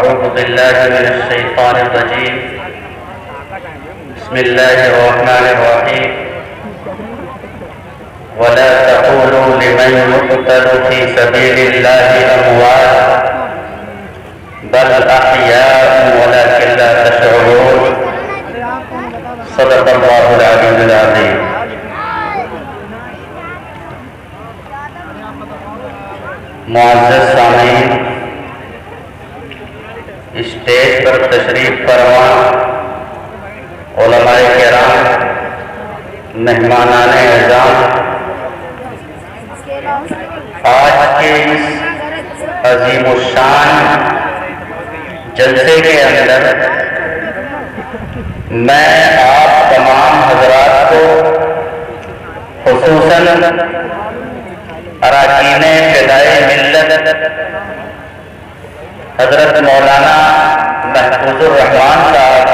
أعوذ بالله من الشيطان الرجيم. بسم الله الرحمن الرحيم. ولا تقولوا لمن يقتل في سبيل الله أموات بل أحياء ولكن لا تشعرون. صدق الله العلي العظيم. معزز سامعین، اسٹیج پر تشریف فرما علماء کرام، مہمانان اعزام، آج کے اس عظیم الشان جلسے کے اندر میں آپ تمام حضرات کو خصوصاً اراکین فدائے ملت حضرت مولانا محفوظ الرحمان صاحب،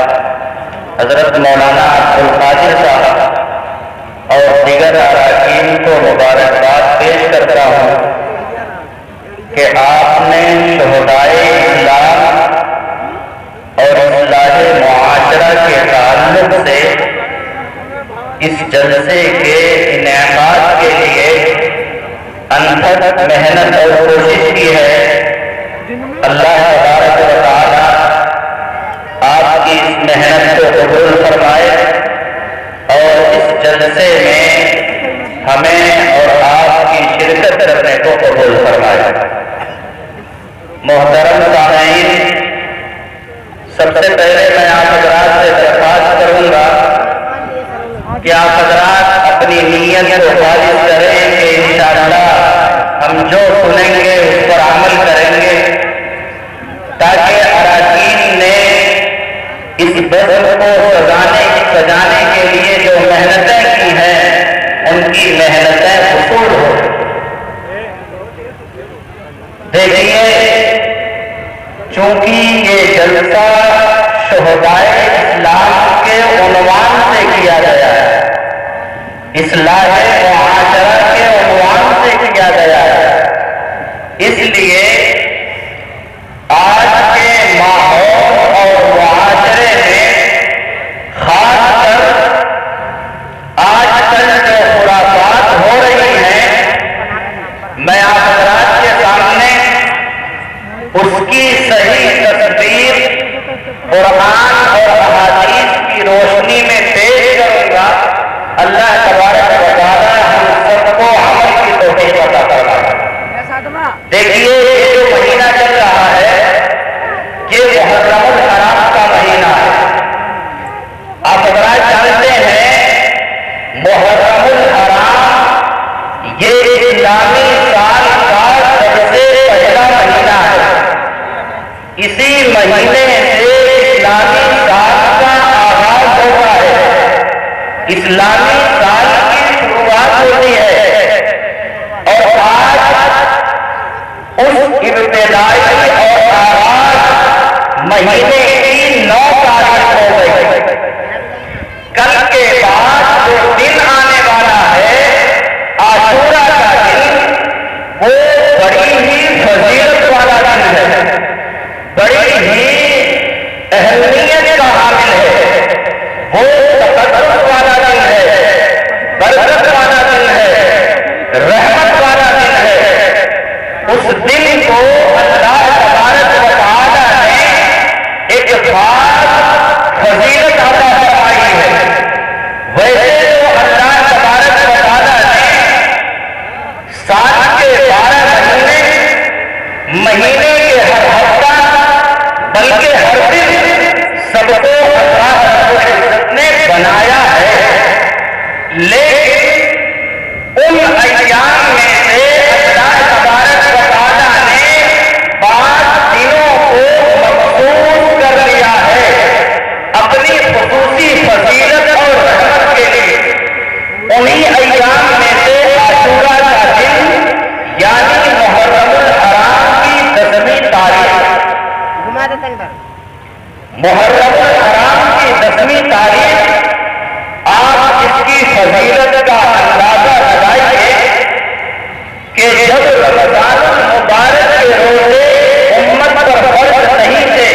حضرت مولانا عبدالقادر صاحب اور دیگر اراکین کو مبارکباد پیش کرتا ہوں کہ آپ نے شہدائے اسلام اور اصلاح معاشرہ کے تعلق سے اس جلسے کے انعقاد کے لیے انتھک محنت اور کوشش کی ہے۔ اللہ تبارک و تعالی آپ کی اس محنت کو قبول فرمائے اور اس جلسے میں ہمیں اور آپ کی شرکت کرنے کو قبول فرمائے۔ محترم سامعین، سب سے پہلے میں آپ حضرات سے درخواست کروں گا کہ آپ حضرات اپنی نیت کو خالص کریں کہ انشاءاللہ ہم جو سنیں گے اس پر عمل کریں گے، تاکہ اراکین نے اس بزم کو سجانے کے لیے جو محنتیں کی ہیں ان کی محنتیں وصول ہو۔ دیکھیے، چونکہ یہ جلسہ شہدائے اسلام کے عنوان سے کیا گیا ہے، اصلاح معاشرہ کے عنوان سے کیا گیا ہے، اس لیے آج کے ماحول اور معاشرے میں خاص کر آج کل جو خرافات ہو رہی ہیں، میں آپ حضرات کے سامنے اس کی صحیح تصویر قرآن اور احادیث کی روشنی میں پیش کروں گا۔ اللہ تبارک و تعالی ہم سب کو عمل کی توفیق عطا فرمائے۔ دیکھیے، یہ جو مہینہ چل رہا ہے یہ محرم الحرام کا مہینہ ہے۔ آپ حضرات جانتے ہیں محرم الحرام یہ اسلامی سال کا سب سے پہلا مہینہ ہے۔ اسی مہینے سے اسلامی سال کا آغاز ہوتا ہے، اسلامی سال کی شروعات ہوتی ہے، اور آج اس ابتدائی اور آغاز مہینے کی 9 تاریخ ہو گئی۔ کل کے بعد جو دن آنے والا ہے عاشورہ کا دن، وہ بڑی ہی فضیلت والا دن ہے، بڑی ہی اہمیت کا حامل ہے، وہ تقدس والا دن ہے، برکت والا دن ہے، رحمت والا دن ہے۔ اس دن کو اللہ تبارک و تعالی نے ایک خاص فضیلت عطا فرمائی ہے۔ ویسے تو اللہ تبارک و تعالی نے سال کے 12 مہینے کے ہر ہفتہ بلکہ ہر دن سب کو اللہ رب العزت نے بنایا ہے، لیکن ان ایام میں سے اللہ تبارک و تعالی نے 5 دنوں کو مخصوص کر لیا ہے اپنی خصوصی فضیلت اور رحمت کے لیے۔ انہی ایام میں سے عاشورہ کا دن یعنی محرم الحرام کی 10ویں تاریخ، محرم الحرام کی 10ویں تاریخ، آپ اس کی فضیلت کا اندازہ لگائیے کہ جب رمضان المبارک کے روزے امت پر فرض نہیں تھے،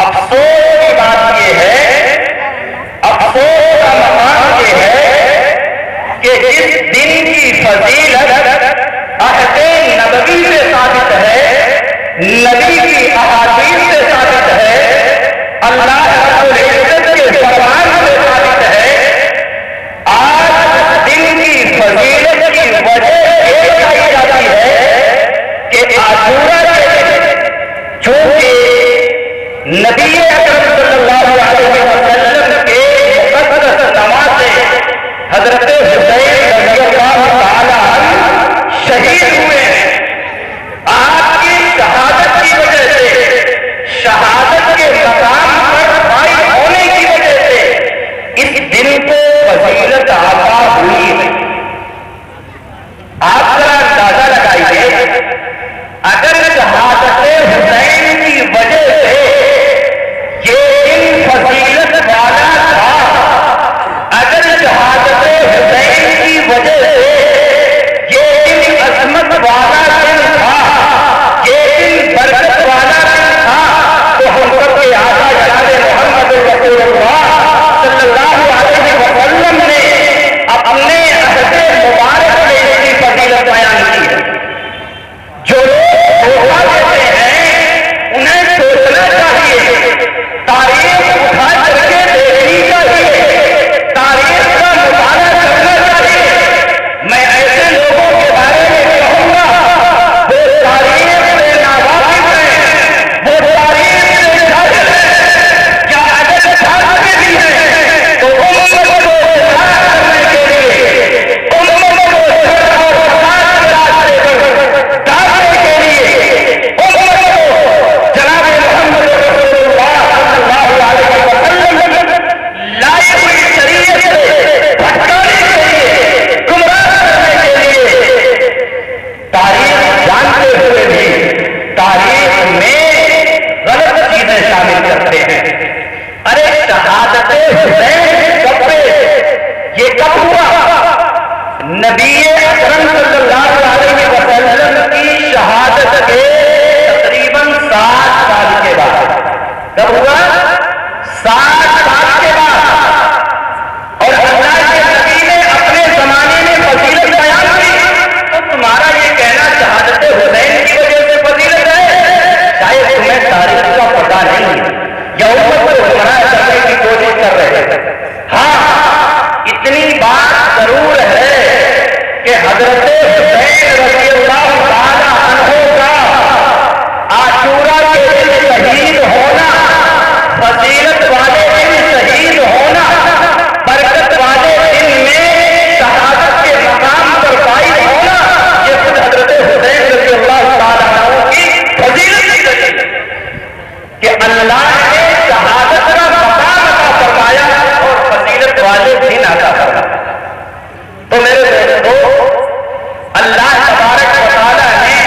افسوس کی بات یہ ہے، افسوس کا مقام یہ ہے کہ اس دن کی فضیلت عہد نبوی سے ثابت ہے، نبی کی احادیث سے ثابت ہے، اللہ رب العزت کے فرمان سے ثابت ہے۔ آج دن کی فضیلت کی وجہ یہ بتائی جاتی ہے کہ عاشورہ کے دن چونکہ نبی اکرم صلی اللہ علیہ وسلم کے مقدس نمازے حضرت حسین رضی اللہ تعالی عنہ شہید ہوئے ہیں۔ آپ کی شہادت کی وجہ سے، شہادت کے مقام پر فائز ہونے کی وجہ سے اس دن کو فضیلت عطا ہوئی ہے۔ آپ ذرا اندازہ لگائیے، اگر شہادت حسین کی وجہ سے یہ دن فضیلت والا تھا، اگر شہادت حسین کی وجہ سے یہ دن عظمت والا دن تھا، یہ دن برکت والا دن تھا، تو ہم سب کے آقا جناب محمد رسول اللہ صلی اللہ علیہ وسلم نے اپنے عہد مبارک میں اس کی فضیلت بیان کی ہے۔ جو لوگ دھوکہ دیتے ہیں انہیں سوچنا چاہیے، تاریخ اٹھا کر کے دیکھنی چاہیے، تاریخ کا مطالعہ کرنا چاہیے۔ میں ایسے لوگوں کے بارے میں کہوں گا وہ تاریخ سے ناواقف ہیں، وہ تاریخ سے جاہل ہیں، یا اگر جانتے بھی ہیں تو امت کو گمراہ کرنے کے لیے، امت کو شر اور فساد کے راستے پر ڈالنے کے لیے، امت کو جناب محمد رسول اللہ صلی اللہ علیہ وسلم لائی ہوئی شریعت سے بھٹکانے کے لیے، گمراہ کرنے کے لیے تاریخ جانتے ہوئے بھی تاریخ میں غلط چیزیں شامل کرتے ہیں۔ ارے شہادت حسین کب پہ، یہ کب ہوا؟ نبی اکرم صلی اللہ علیہ وسلم کی شہادت کے تقریباً 60 سال کے بعد۔ کب ہوا؟ 60 سال کے بعد۔ اور اللہ کے نبی نے اپنے زمانے میں فضیلت بیان کی، تو تمہارا یہ کہنا شہادت حسین کی وجہ سے فضیلت ہے، شاید تمہیں تاریخ کا پتہ نہیں ہے یا امت کو گمراہ کرنے کی کوشش کر رہے ہیں۔ ہاں، اتنی بات ضرور ہے کہ حضرت حسین رضی اللہ تعالی عنہ کا عاشورہ کے دن شہید ہونا، فضیلت والے دن شہید ہونا، برکت والے دن میں شہادت کے مقام پر فائز ہونا، یہ خود حضرت حسین رضی اللہ تعالی عنہ کی فضیلت کی وجہ ہے کہ اللہ نے شہادت کا مقام عطا فرمایا اور فضیلت والے دن عطا فرمایا۔ تو میرے دوستو، اللہ تبارک و تعالیٰ نے،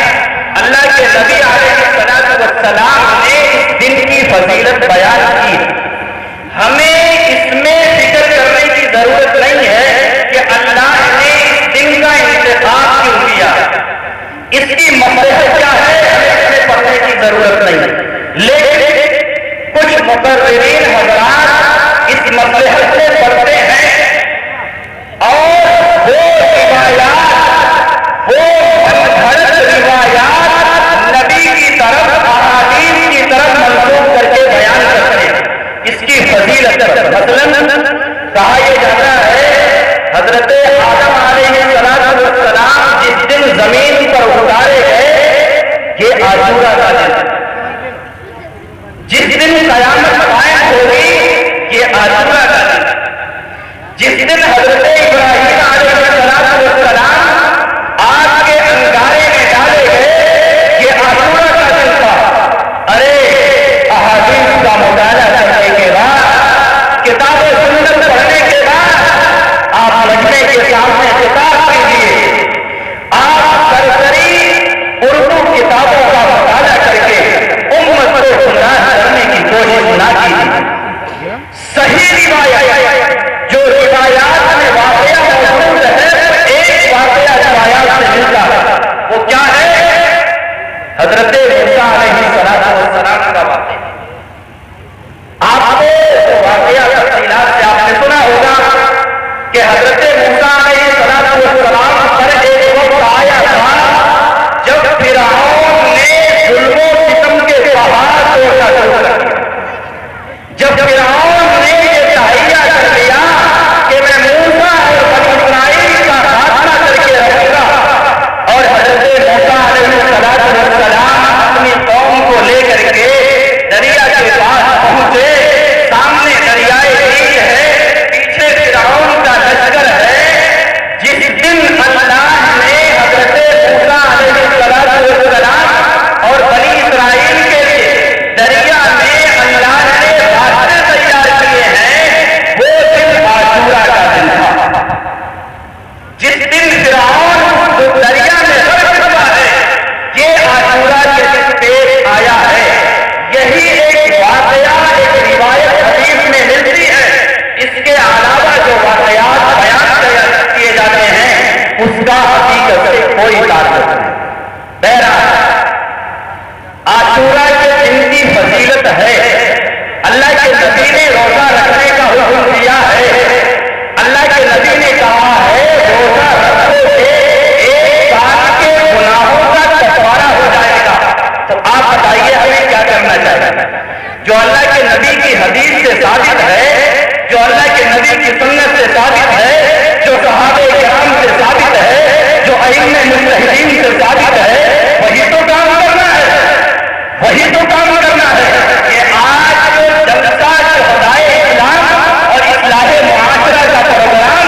اللہ کے نبی علیہ السلام نے اس دن کی فضیلت بیان کی۔ ہمیں اس میں فکر کرنے کی ضرورت نہیں ہے کہ اللہ نے اس دن کا انتخاب کیوں کیا، اس کی مصلحت کیا ہے، ہمیں اس میں پڑھنے کی ضرورت نہیں۔ لیکن کچھ مقررین حضرات اس مصلحت سے پڑھتے ہیں اور وہ روایات، وہ منحرف روایات نبی کی طرف، احادیث کی طرف منسوخ کر کے بیان کرتے ہیں اس کی فضیلت۔ مثلاً کہا یہ جاتا ہے حضرت آدم علیہ السلام جس دن زمین پر اتارے گئے، یہ عاشورہ کا دن، جس دن قیامت قائم ہوگی یہ عاشورہ کا دن، جس دن حضرت ابراہیم علیہ السلام آگ کے انگارے میں ڈالے گئے، یہ عاشورہ کا دن تھا۔ ارے احادیث کا مطالعہ کرنے کے بعد، کتاب سنت پڑھنے کے بعد آپ لکھنے کے سامنے کتاب کیجیے، آپ سرسری اردو کتابوں کا مطالعہ کر کے امت کو گمراہ کرنے کی کوشش نہ کیجیے۔ صحیح روایات، جو روایات میں جو اللہ کے نبی کی حدیث سے ثابت ہے، جو اللہ کے نبی کی سنت سے ثابت ہے، جو صحابہ کرام سے ثابت ہے، جو ائمہ مجتہدین سے ثابت ہے، وہی تو کام کرنا ہے، وہی تو کام کرنا ہے۔ یہ آج جلسہ شہدائے اسلام اور اصلاح معاشرہ کا پروگرام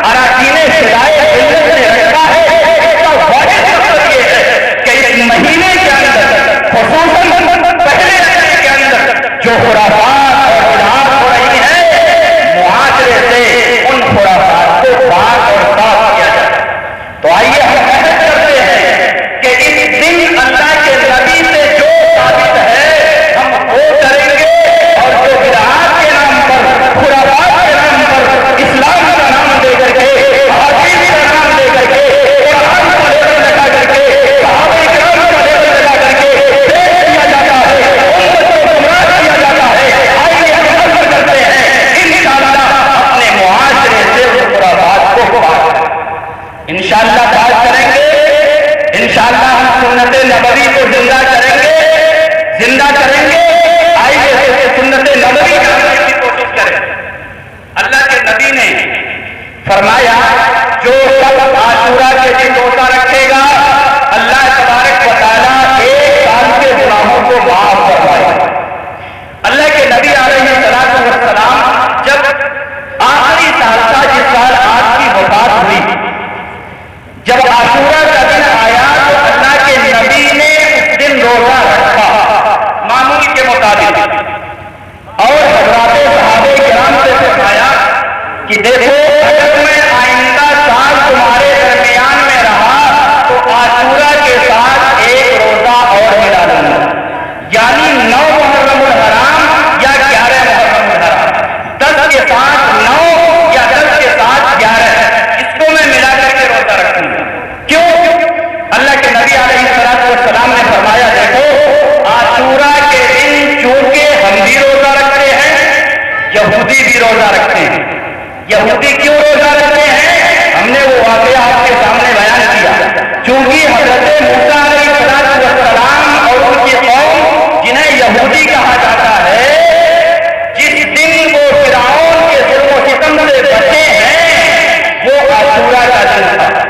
اراکین فدائے ملت نے رکھا ہے، اس کا واحد مقصد یہ ہے کہ اس مہینے کے اندر خصوصاً پہلے مہینے کے اندر جو خرافات اور بدعات ہو رہی ہیں، معاشرے سے ان خرافات کو پاک اور صاف کیا جائے۔ تو آئیے ہم محنت کرتے ہیں کہ اس دن اللہ کے نبی سے جو ثابت ہے ہم وہ کریں گے، اور جو بدعات کے نام پر، خرافات کے نام پر، اسلام کا نام دے کر کے، حدیث کا نام دے کر کے، قرآن کا لیبل لگا کر کے، صحابہ کرام کا لیبل لگا کر کے پیش کیا جاتا ہے، امت کو گمراہ کیا جاتا ہے۔ آئیے ہم عزم کرتے ہیں انشاءاللہ اپنے معاشرے سے اس خرافات کو پاک کریں، انشاءاللہ پاک کریں گے، انشاءاللہ ہم سنت نبوی کو زندہ کریں گے، زندہ کریں گے۔ آئیے سنت نبوی کرنے کی کوشش کریں۔ اللہ کے نبی نے فرمایا جو شخص عاشورہ کے دن روزہ رکھے گا اللہ تبارک و تعالیٰ 1 سال کے گناہوں کو معاف فرمائے۔ اللہ کے نبی علیہ السلام جب آخری سال تھا، جس سال آپ کی وفات ہوئی، جب عاشورہ کا دن آیا تو اللہ کے نبی نے اس دن روزہ رکھا معمول کے مطابق، اور حضرات صحابہ کرام سے فرمایا کہ دیکھو اگر میں آئندہ سال تمہارے درمیان میں رہا تو عاشورہ کے ساتھ 1 روزہ اور ملا دوں گا، یعنی 9 محرم الحرام یا 11 محرم الحرام، 10 کے ساتھ 9 یا 10 کے ساتھ 11، اس کو میں ملا کر کے روزہ رکھوں گا۔ کیوں؟ اللہ کے نبی علیہ السلام نے فرمایا دیکھو عاشورہ کے دن چونکہ ہم بھی روزہ رکھتے ہیں، یہودی بھی روزہ رکھتے ہیں۔ یہودی کیوں روزہ رکھتے ہیں؟ ہم نے وہ واقعہ آپ کے سامنے بیان کیا۔ چونکہ حضرت موسیٰ علیہ السلام اور ان کی قوم جنہیں یہودی کہا جاتا ہے، جس دن وہ فرعون کے ظلم و ستم سے بچے ہیں وہ عاشورہ کا دن تھا،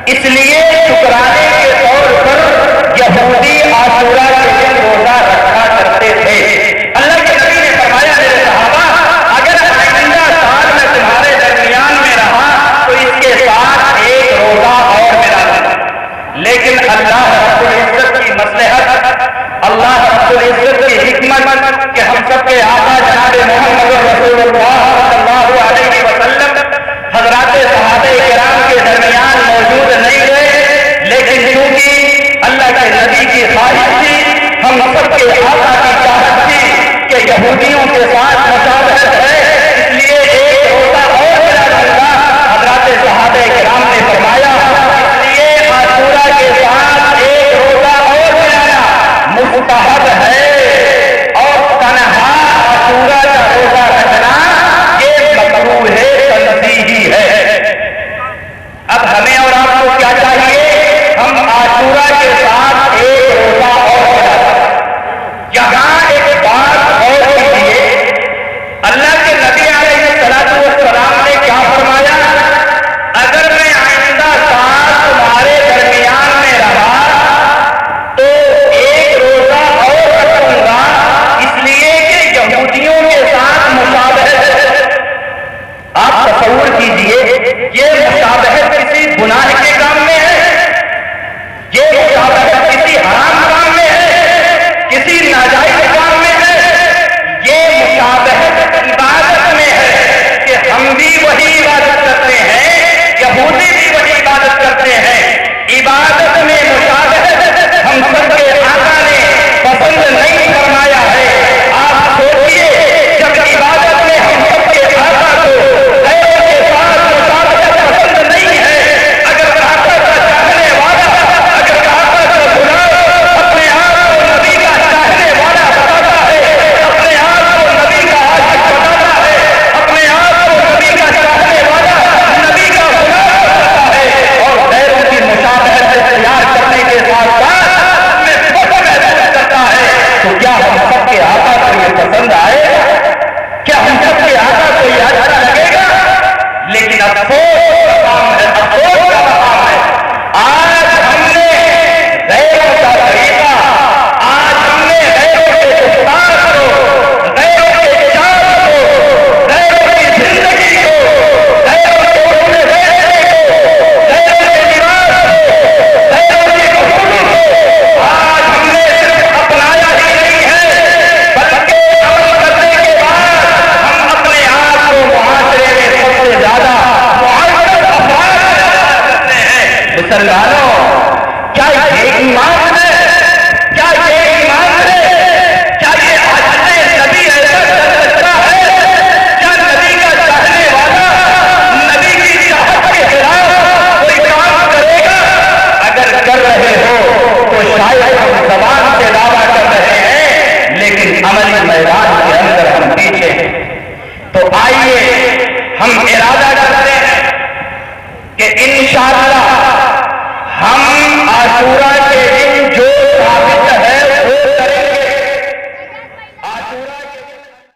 اس لیے شکرانے کے طور پر یہودی عاشورہ کے دن روزہ رکھا کرتے تھے۔ اللہ کے نبی نے فرمایا میرے صحابہ اگر آئندہ سال میں تمہارے درمیان میں رہا تو اس کے ساتھ 1 روزہ اور ملا دوں، لیکن اللہ رب العزت کی مصلحت، اللہ رب العزت کی حکمت کہ ہم سب کے آقا جناب محمد رسول اللہ صلی اللہ علیہ وسلم حضرات صحابہ کرام کے درمیان موجود نہیں رہے، لیکن چونکہ اللہ کے نبی کی خواہش تھی، ہم سب کے آقا کی چاہت تھی کہ یہودیوں کے ساتھ مشابہت ہے، اس لیے 1 روزہ اور ملا دوں گا۔ حضرات صحابہ کرام نے فرمایا اس لیے عاشورہ کے ساتھ 1 روزہ اور ملانا مستحب ہے، اور تنہا عاشورہ کا روزہ رکھنا یہ مکروہ ہے، تنزیہی ہے۔ اب ہمیں اور آپ کو کیا چاہیے؟ ہم عاشورہ کے ساتھ 1 روزہ اور ملا دیں۔ یہاں ایک بات اور کیجیے افسوس کا کام ہے، افسوس کا کام ہے۔ آج ہم نے غیروں کا طریقہ، آج ہم نے غیروں کے گفتار کو، غیروں کے چال کو، غیروں کی زندگی کو، غیروں کے اٹھنے بیٹھنے کو، غیروں کے لباس کو، غیروں کی گفتگو کو آج ہم نے صرف اپنایا ہی نہیں ہے، بلکہ عمل کرنے کے بعد ہم اپنے آپ کو معاشرے میں سب سے زیادہ معزز افراد کرتے ہیں۔ مسلمان